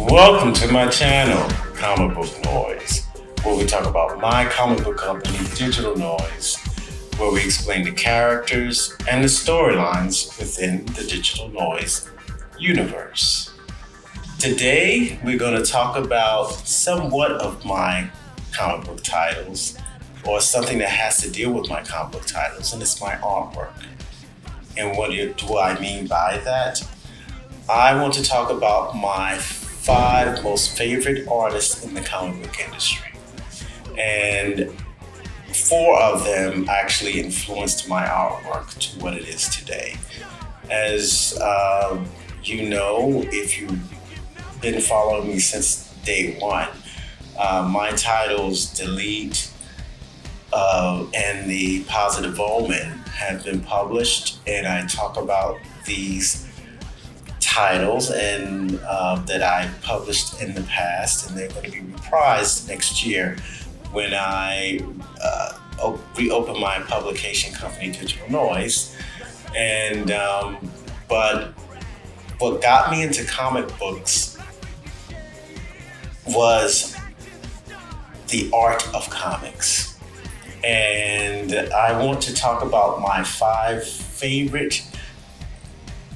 Welcome to my channel, Comic Book Noise, where we talk about my comic book company, Digital Noise, where we explain the characters and the storylines within the Digital Noise universe. Today, we're going to talk about somewhat of my comic book titles, or something that has to deal with my comic book titles, and it's my artwork. And what do I mean by that? I want to talk about my 5 most favorite artists in the comic book industry. And 4 of them actually influenced my artwork to what it is today. As you know, if you've been following me since day one, my titles, Delete and The Positive Omen, have been published, and I talk about these titles and that I published in the past, and they're going to be reprised next year when I reopen my publication company, Digital Noise. And but what got me into comic books was the art of comics. And I want to talk about my 5 favorite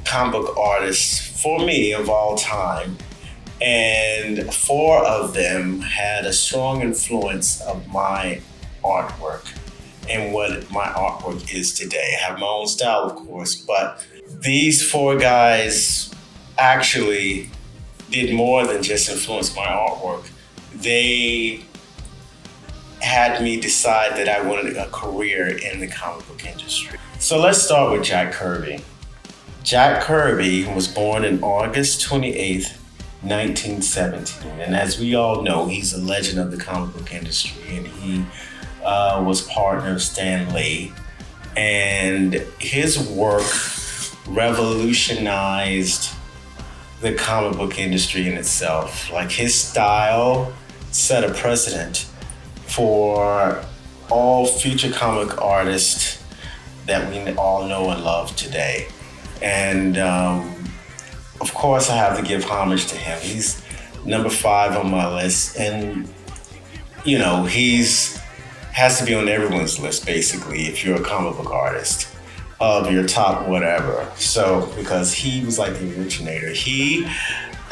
comic book artists for me of all time. And 4 of them had a strong influence of my artwork and what my artwork is today. I have my own style, of course, but these 4 guys actually did more than just influence my artwork. They had me decide that I wanted a career in the comic book industry. So let's start with Jack Kirby. Jack Kirby was born on August 28th, 1917. And as we all know, he's a legend of the comic book industry, and he was partner of Stan Lee. And his work revolutionized the comic book industry in itself. Like, his style set a precedent for all future comic artists that we all know and love today. And of course, I have to give homage to him. He's number 5 on my list, and you know, has to be on everyone's list basically if you're a comic book artist of your top whatever. So because he was like the originator. He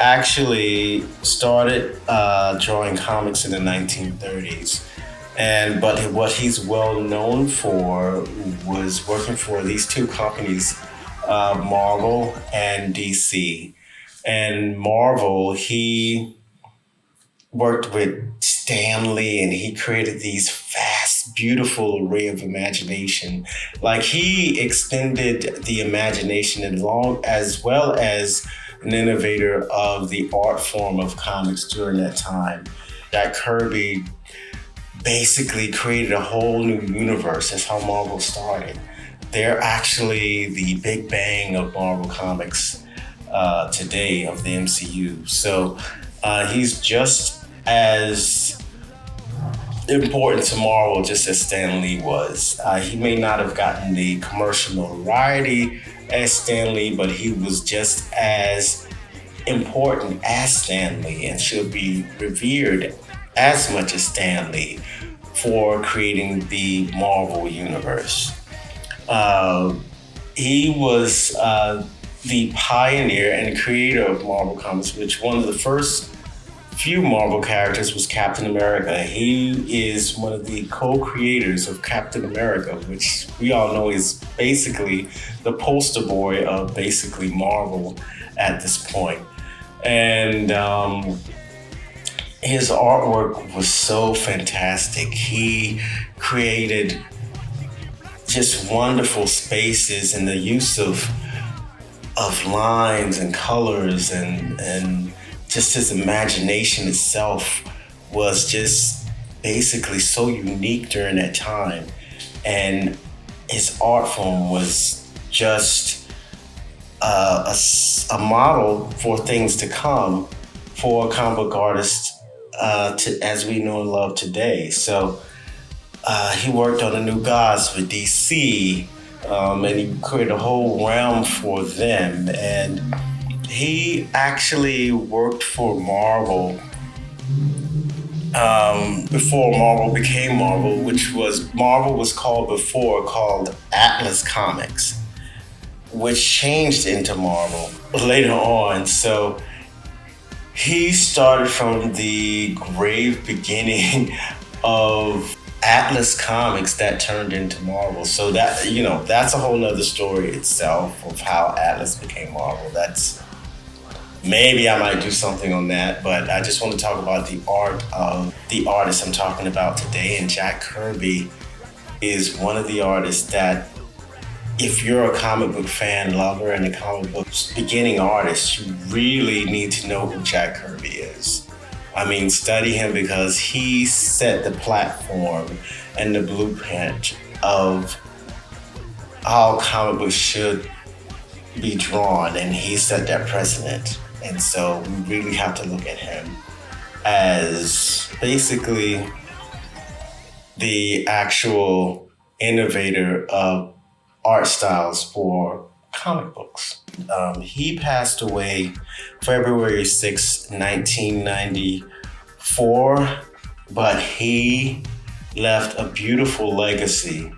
actually started drawing comics in the 1930s. But what he's well known for was working for these 2 companies, Marvel and DC. And Marvel, he worked with Stan Lee, and he created these vast, beautiful array of imagination. Like, he extended the imagination as well as an innovator of the art form of comics during that time. Jack Kirby basically created a whole new universe. That's how Marvel started. They're actually the big bang of Marvel Comics today, of the MCU. So he's just as important to Marvel just as Stan Lee was. He may not have gotten the commercial notoriety as Stan Lee, but he was just as important as Stan Lee and should be revered as much as Stan Lee for creating the Marvel Universe. He was the pioneer and creator of Marvel Comics, which one of the first few Marvel characters was Captain America. He is one of the co-creators of Captain America, which we all know is basically the poster boy of basically Marvel at this point. And his artwork was so fantastic. He created just wonderful spaces, and the use of lines and colors and just his imagination itself was just basically so unique during that time. And his art form was just a model for things to come for comic book artists as we know and love today. So he worked on the New Gods with DC, and he created a whole realm for them. And He actually worked for Marvel before Marvel became Marvel, which was Marvel was called before called Atlas Comics, which changed into Marvel later on. So he started from the grave beginning of Atlas Comics that turned into Marvel. So that, that's a whole nother story itself of how Atlas became Marvel. That's maybe I might do something on that, but I just want to talk about the art of the artist I'm talking about today. And Jack Kirby is one of the artists that, if you're a comic book fan, lover, and a comic book beginning artist, you really need to know who Jack Kirby is. I mean, study him because he set the platform and the blueprint of how comic books should be drawn, and he set that precedent. And so we really have to look at him as basically the actual innovator of art styles for comic books. He passed away February 6, 1994, but he left a beautiful legacy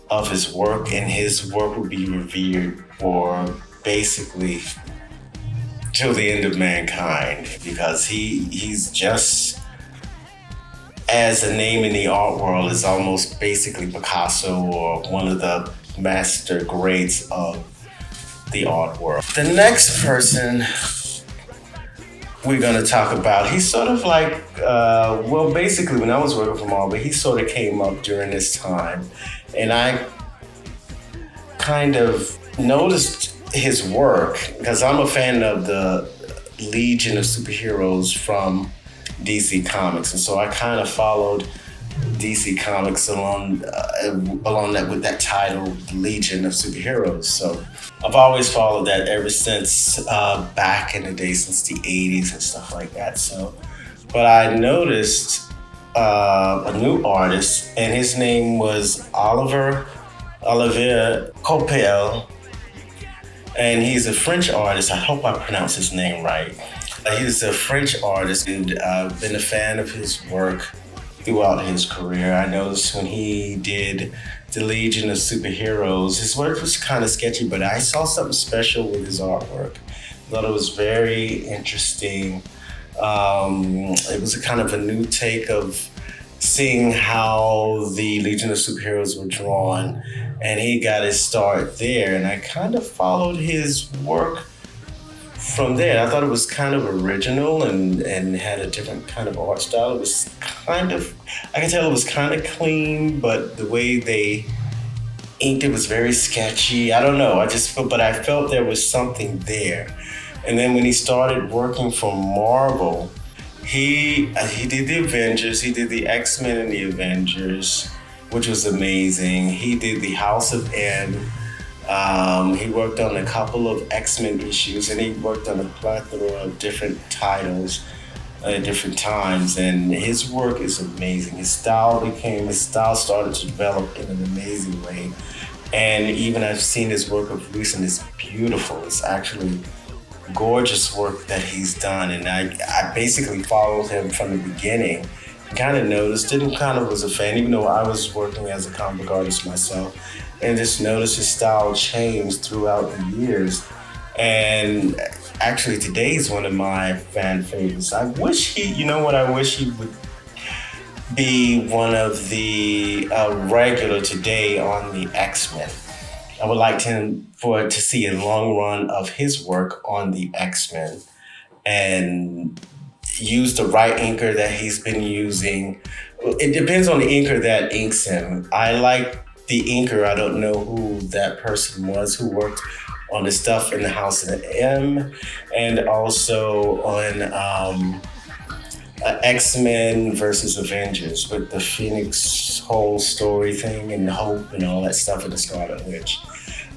of his work, and his work will be revered for basically till the end of mankind, because he's just, as a name in the art world, is almost basically Picasso or one of the master greats of the art world. The next person we're going to talk about, he's sort of like, basically when I was working for Marvel, he sort of came up during this time, and I kind of noticed his work because I'm a fan of the Legion of Superheroes from DC Comics, and so I kind of followed DC Comics along that with that title, Legion of Superheroes. So I've always followed that ever since back in the day, since the 80s and stuff like that. So, but I noticed a new artist, and his name was Olivier Coipel, and he's a French artist. I hope I pronounced his name right. He's a French artist, and I've been a fan of his work throughout his career. I noticed when he did the Legion of Superheroes, his work was kind of sketchy, but I saw something special with his artwork. I thought it was very interesting. It was a kind of a new take of seeing how the Legion of Superheroes were drawn, and he got his start there, and I kind of followed his work from there. I thought it was kind of original and had a different kind of art style. It was kind of, I can tell it was kind of clean, but the way they inked it was very sketchy. I don't know, but I felt there was something there. And then when he started working for Marvel, he did the Avengers, he did the X-Men and the Avengers, which was amazing. He did the House of M. He worked on a couple of X-Men issues, and he worked on a plethora of different titles at different times, and his work is amazing. His style started to develop in an amazing way, and even I've seen his work of recent, it's beautiful. It's actually gorgeous work that he's done, and I basically followed him from the beginning. Kind of noticed it and kind of was a fan, even though I was working as a comic book artist myself, and just noticed his style changed throughout the years. And actually today is one of my fan favorites. I wish he would be one of the regular today on the X-Men. I would like to see a long run of his work on the X-Men and use the right inker that he's been using. It depends on the inker that inks him. I like the inker. I don't know who that person was who worked on the stuff in the House of M, and also on X-Men versus Avengers with the Phoenix whole story thing and Hope and all that stuff in the Scarlet Witch.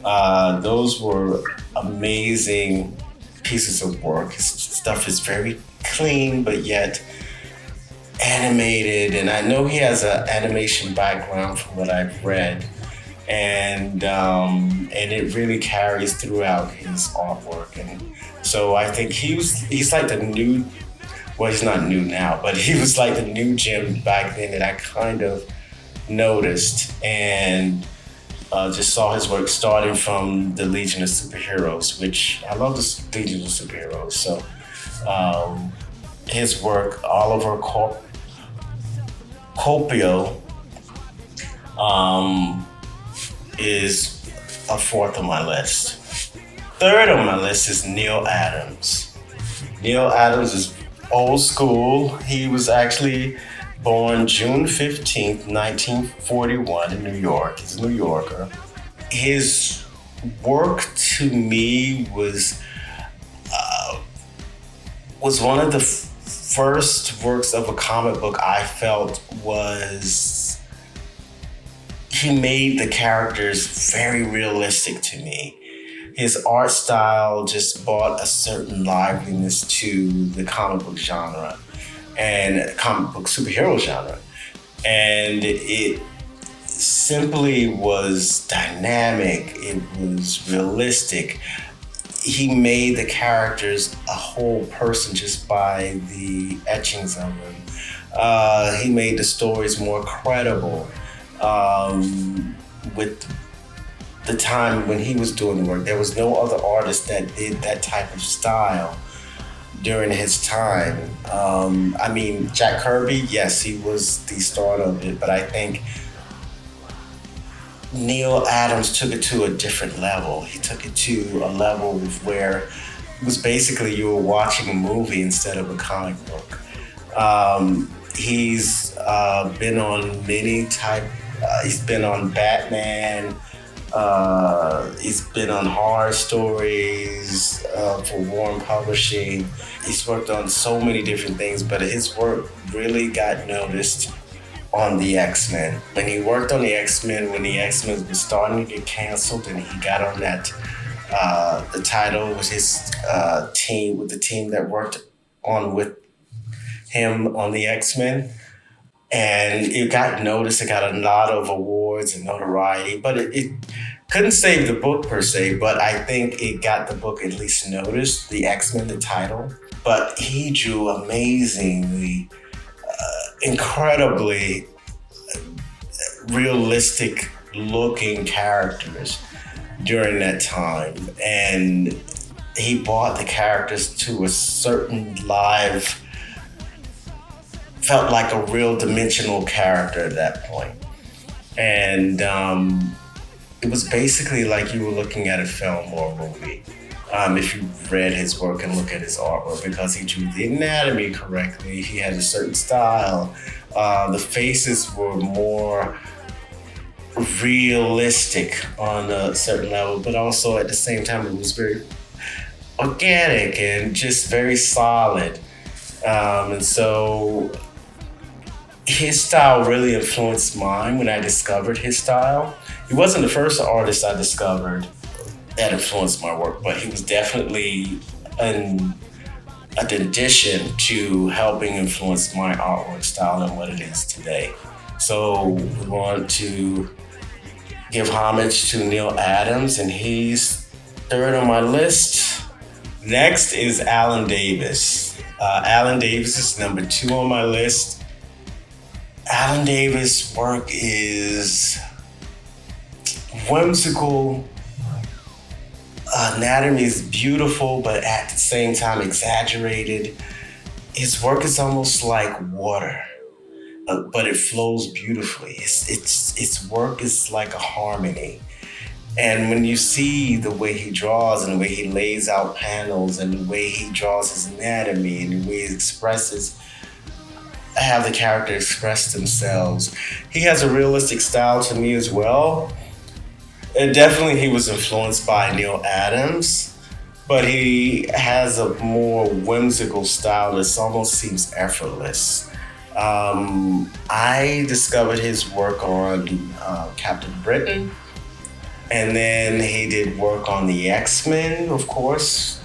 Those were amazing pieces of work. His stuff is very clean, but yet animated. And I know he has an animation background from what I've read. and it really carries throughout his artwork. And so I think he's like the new, well, he's not new now, but he was like the new Jim back then that I kind of noticed, and just saw his work starting from the Legion of Superheroes, which I love the Legion of Superheroes. So his work, Copio, is a fourth on my list. Third on my list is Neil Adams. Neil Adams is old school. He was actually born June 15th, 1941 in New York. He's a New Yorker. His work to me was one of the first works of a comic book I felt was, he made the characters very realistic to me. His art style just brought a certain liveliness to the comic book genre and comic book superhero genre. And it simply was dynamic, it was realistic. He made the characters a whole person just by the etchings of them. He made the stories more credible. With the time when he was doing the work, there was no other artist that did that type of style during his time. I mean, Jack Kirby, yes, he was the start of it, but I think Neil Adams took it to a different level. He took it to a level where it was basically you were watching a movie instead of a comic book. He's been on he's been on Batman, he's been on horror stories for Warren Publishing. He's worked on so many different things, but his work really got noticed on the X-Men. When he worked on the X-Men, when the X-Men was starting to get canceled, and he got on that, the title was his team, with the team that worked on with him on the X-Men. And it got noticed, it got a lot of awards and notoriety, but it couldn't save the book per se, but I think it got the book at least noticed, the X-Men, the title. But he drew amazingly, incredibly realistic looking characters during that time. And he brought the characters to a certain live, felt like a real dimensional character at that point. And it was basically like you were looking at a film or a movie. If you read his work and look at his artwork, because he drew the anatomy correctly, he had a certain style. The faces were more realistic on a certain level, but also at the same time it was very organic and just very solid. And so his style really influenced mine when I discovered his style. He wasn't the first artist I discovered that influenced my work, but he was definitely an addition to helping influence my artwork style and what it is today. So we want to give homage to Neil Adams, and he's third on my list. Next is Alan Davis. Alan Davis is number 2 on my list. Alan Davis' work is whimsical. Anatomy is beautiful, but at the same time exaggerated. His work is almost like water, but it flows beautifully. Its work is like a harmony. And when you see the way he draws and the way he lays out panels and the way he draws his anatomy and the way he expresses, have the character express themselves. He has a realistic style to me as well. And definitely he was influenced by Neil Adams, but he has a more whimsical style that almost seems effortless. I discovered his work on Captain Britain, and then he did work on the X-Men, of course,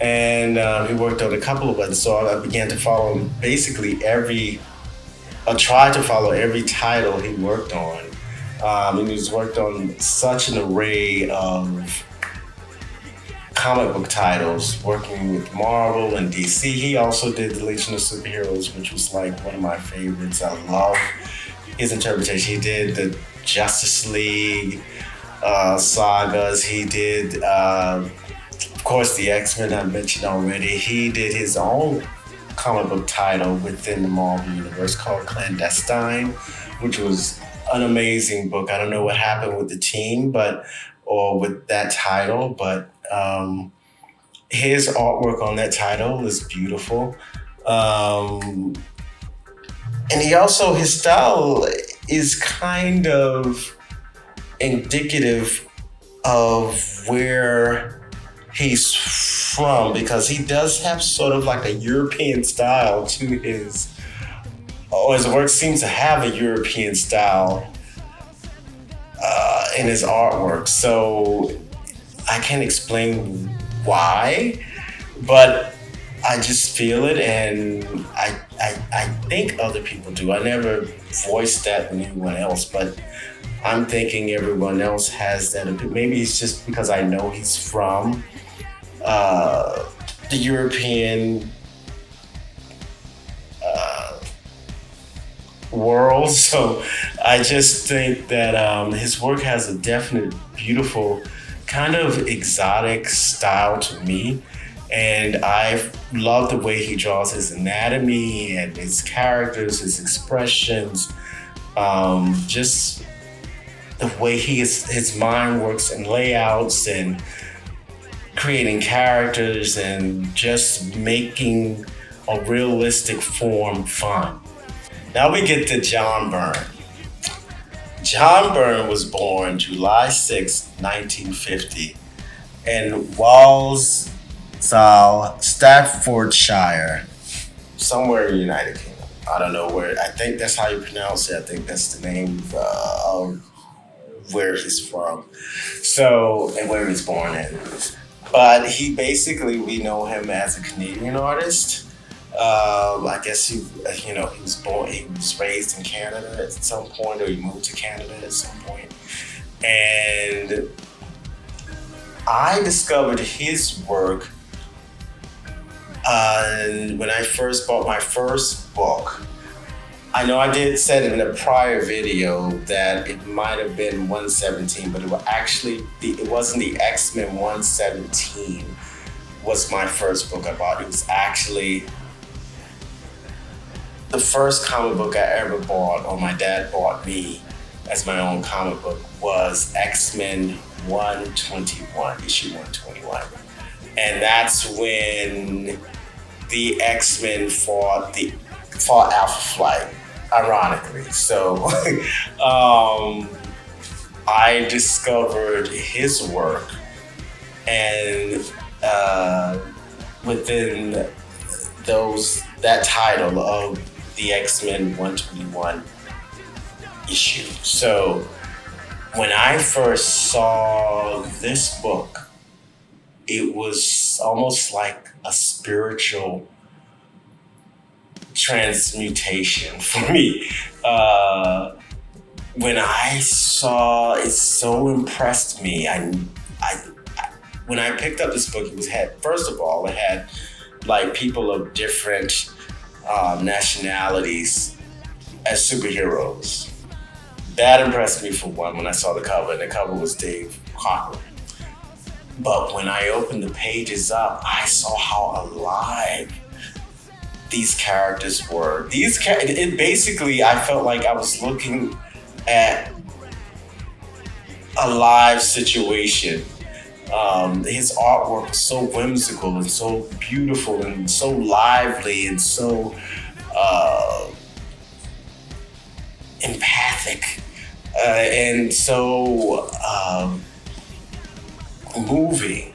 and he worked on a couple of others. So I began to follow basically I tried to follow every title he worked on. And he's worked on such an array of comic book titles, working with Marvel and DC. He also did the Legion of Superheroes, which was like one of my favorites. I love his interpretation. He did the Justice League sagas. He did, of course, the X-Men I mentioned already. He did his own comic book title within the Marvel Universe called Clandestine, which was an amazing book. I don't know what happened with the team, or with that title, but his artwork on that title is beautiful. Um, and his style is kind of indicative of where he's from, because he does have sort of like a European style to his work seems to have a European style in his artwork. So I can't explain why, but I just feel it, and I think other people do. I never voiced that with anyone else, but I'm thinking everyone else has that. Maybe it's just because I know he's from the European world. So I just think that his work has a definite, beautiful, kind of exotic style to me. And I love the way he draws his anatomy and his characters, his expressions, just the way his mind works and layouts and creating characters and just making a realistic form fun. Now we get to John Byrne. John Byrne was born July 6, 1950 in Walsall, Staffordshire, somewhere in the United Kingdom. I don't know where. I think that's how you pronounce it. I think that's the name of where he's from. So, and where he's born in. But we know him as a Canadian artist. I guess he was raised in Canada at some point, or he moved to Canada at some point. And I discovered his work when I first bought my first book. I know I did said in a prior video that it might have been 117, but it wasn't the X-Men 117 was my first book I bought. It was actually the first comic book I ever bought, or my dad bought me as my own comic book, was X-Men 121, issue 121. And that's when the X-Men fought Alpha Flight, ironically. So I discovered his work, and within that title of the X-Men 121 issue. So when I first saw this book, it was almost like a spiritual transmutation for me. When I saw it, so impressed me. When I picked up this book, it had like people of different nationalities as superheroes. That impressed me for one when I saw the cover, and the cover was Dave Cockrum. But when I opened the pages up, I saw how alive these characters were. I felt like I was looking at a live situation. His artwork was so whimsical and so beautiful and so lively and so empathic and so moving.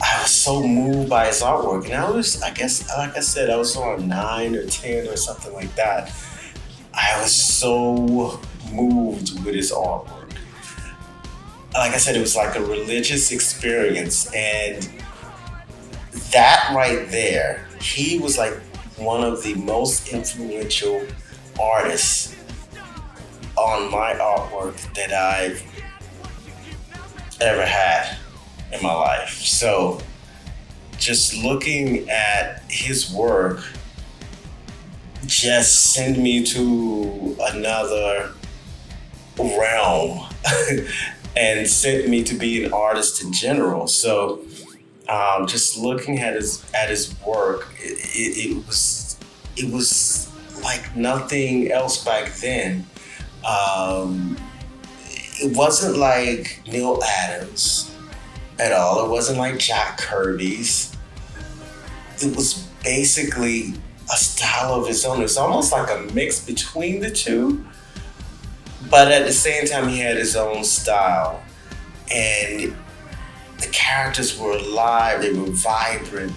I was so moved by his artwork, and I guess, like I said, I was on 9 or 10 or something like that. I was so moved with his artwork. Like I said, it was like a religious experience, and that right there, he was like one of the most influential artists on my artwork that I've ever had in my life. So just looking at his work just sent me to another realm and sent me to be an artist in general. So just looking at his work, it was like nothing else back then. It wasn't like Neil Adams at all. It wasn't like Jack Kirby's. It was basically a style of his own. It's almost like a mix between the two, but at the same time, he had his own style, and the characters were alive. They were vibrant.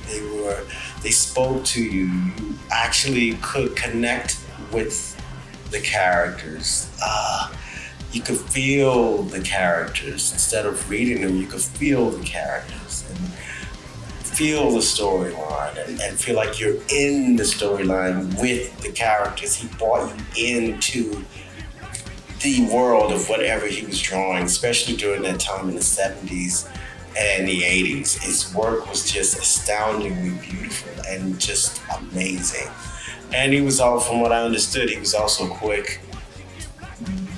They spoke to you. You actually could connect with the characters. You could feel the characters instead of reading them. You could feel the characters and feel the storyline and feel like you're in the storyline with the characters. He brought you into the world of whatever he was drawing, especially during that time in the 70s and the 80s. His work was just astoundingly beautiful and just amazing. And he was all, from what I understood, he was also quick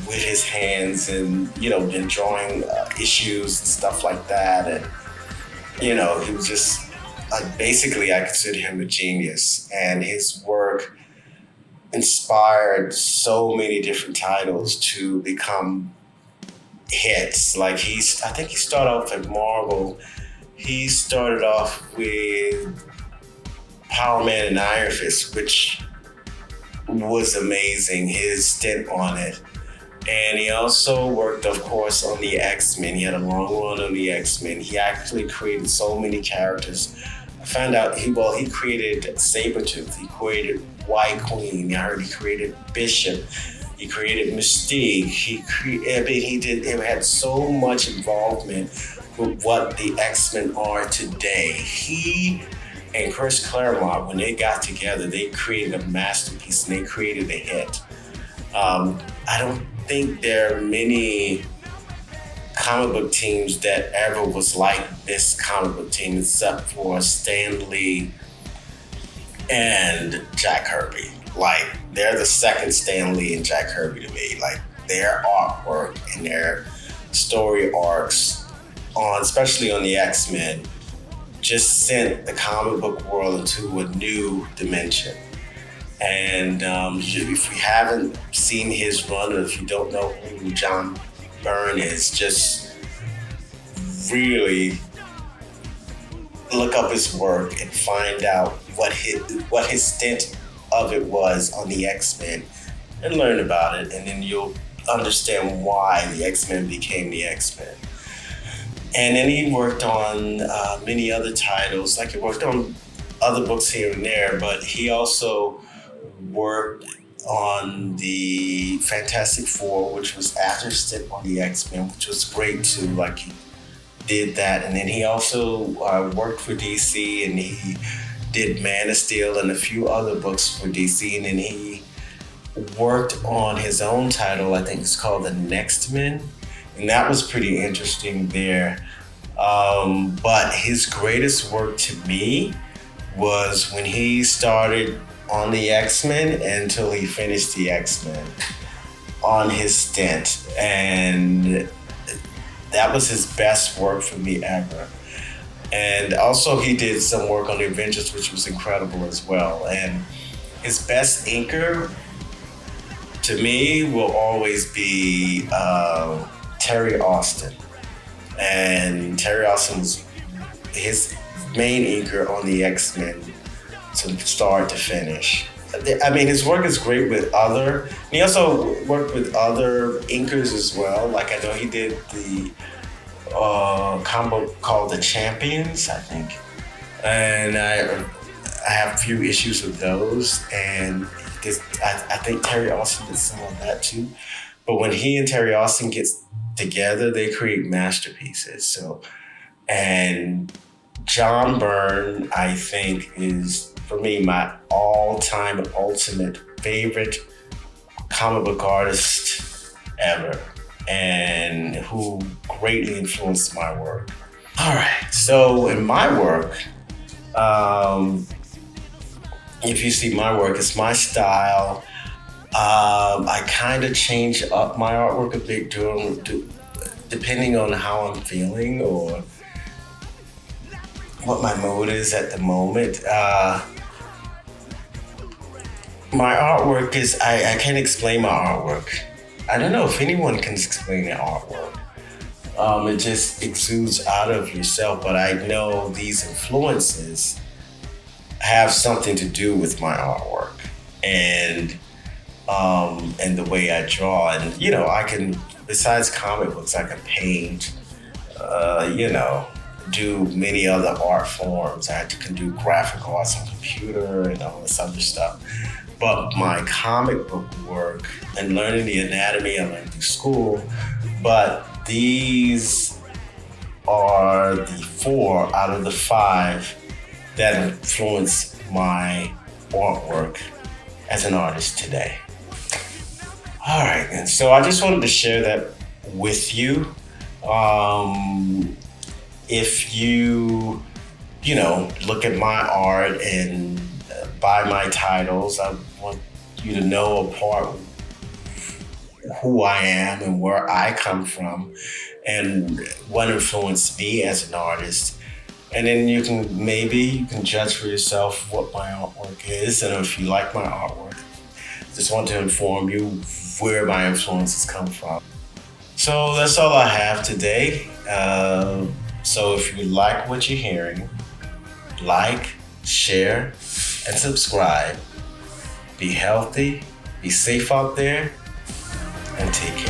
with his hands and, in drawing issues and stuff like that. And, he was just, basically, I consider him a genius. And his work inspired so many different titles to become hits. Like I think he started off at Marvel. He started off with Power Man and Iron Fist, which was amazing, his stint on it. And he also worked, of course, on the X-Men. He had a long run on the X-Men. He actually created so many characters. I found out he created Sabretooth. He created White Queen. I heard he created Bishop. He created Mystique. He had so much involvement with what the X-Men are today. He and Chris Claremont, when they got together, they created a masterpiece and they created a hit. I don't think there are many comic book teams that ever was like this comic book team, except for Stan Lee and Jack Kirby. Like, they're the second Stan Lee and Jack Kirby to me. Like, their artwork and their story arcs especially on the X-Men, just sent the comic book world into a new dimension. And if you haven't seen his run, or if you don't know who John Byrne is, just really look up his work and find out what his stint of it was on the X-Men, and learn about it, and then you'll understand why the X-Men became the X-Men. And then he worked on many other titles. Like, he worked on other books here and there, but he also worked on the Fantastic Four, which was after his stint on the X-Men, which was great too. Like, he did that. And then he also worked for DC, and he did Man of Steel and a few other books for DC. And then he worked on his own title. I think it's called The Next Men. And that was pretty interesting there. But his greatest work to me was when he started on the X-Men until he finished the X-Men on his stint. And that was his best work for me ever. And also he did some work on the Avengers, which was incredible as well. And his best inker to me will always be Terry Austin. And Terry Austin was his main inker on the X-Men from start to finish. I mean, his work is great with he also worked with other inkers as well. Like, I know he did the combo called The Champions, I think. And I have a few issues with those. And I think Terry Austin did some of that too. But when he and Terry Austin get together, they create masterpieces. So, and John Byrne, I think, is, for me, my all-time ultimate favorite comic book artist ever, and who greatly influenced my work. All right, so in my work, if you see my work, it's my style. I kind of change up my artwork a bit depending on how I'm feeling or what my mood is at the moment. My artwork is, I can't explain my artwork. I don't know if anyone can explain their artwork. It just exudes out of yourself, but I know these influences have something to do with my artwork and the way I draw. And I can, besides comic books, I can paint, do many other art forms. Can do graphic arts on computer and all this other stuff. But my comic book work and learning the anatomy, I learned through school. But these are the 4 out of the 5 that influence my artwork as an artist today. All right, and so I just wanted to share that with you. If you look at my art and buy my titles, I want you to know apart who I am and where I come from and what influenced me as an artist. And then you can judge for yourself what my artwork is, and if you like my artwork. Just want to inform you where my influences come from. So that's all I have today. So if you like what you're hearing, like, share, and subscribe. Be healthy, be safe out there, and take care.